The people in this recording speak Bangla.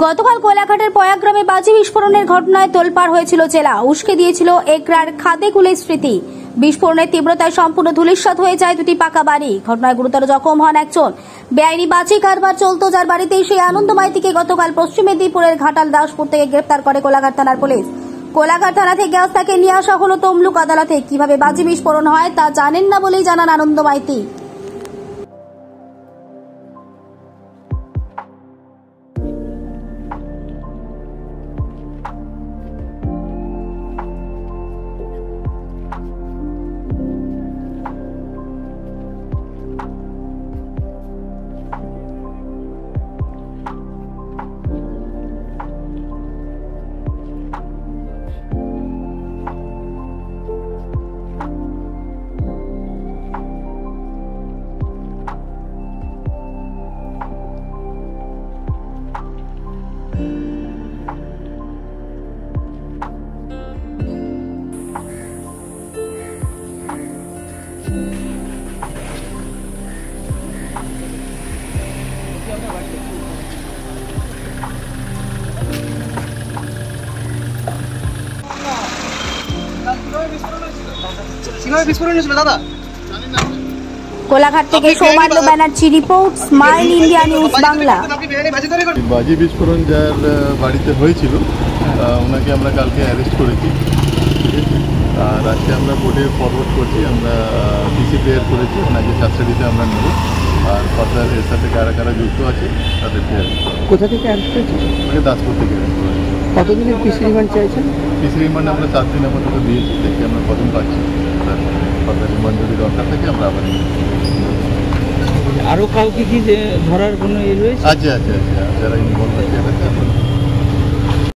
গতকাল কোলাঘাটের পয়াগ্রামে বাজি বিস্ফোরণের ঘটনায় তোলপাড় হয়েছিল জেলা। উস্কে দিয়েছিল একরার খাদেকুলের স্মৃতি। বিস্ফোরণের তীব্রতায় সম্পূর্ণ ধূলিসাৎ হয়ে যায় দুটি পাকা বাড়ি। ঘটনায় গুরুতর জখম হন একজন। বেআইনি বাজি কারবার চলত, যার বাড়িতেই সেই আনন্দ মাইতিকে গতকাল পশ্চিম মেদিনীপুরের ঘাটাল দাসপুর থেকে গ্রেপ্তার করে কোলাঘাট থানার পুলিশ। কোলাঘাট থানা থেকে আজ তাকে নিয়ে আসা হলো তমলুক আদালতে। কিভাবে বাজি বিস্ফোরণ হয় তা জানেন না বলেই জানান আনন্দ মাইতি। কোলাঘাট থেকে Soumanya Banerjee report, smile India news Bangla. বাজি বিস্ফোরণ যার বাড়িতে হয়েছিল ওনাকে আমরা কালকে অ্যারেস্ট করেছি, আর আজকে আমরা বোর্ডে ফরওয়ার্ড করছি। আমরা পিসি প্রেয়ার করেছি, ওনাকে কাস্টাডিতে আমরা নেব। আর ফার্দার এর সাথে কারা কারা যুক্ত আছে তাদেরকে কোথা থেকে অ্যারেস্ট করেছি? ওনাকে দাসপুর থেকে অ্যারেস্ট করেছি। কতদিনের পিসি রিমান্ড চাইছেন? পিসি রিমান্ড আমরা 7 দিন আপাতত দিয়েছি, দেখি আমরা কদিন পাচ্ছি। ফার্দার রিমান্ড যদি দরকার থাকে আমরা আবার নিই। আরও কাউকে কি যে ধরার কোনো ইয়ে রয়েছে? আচ্ছা যারা ইনভলভ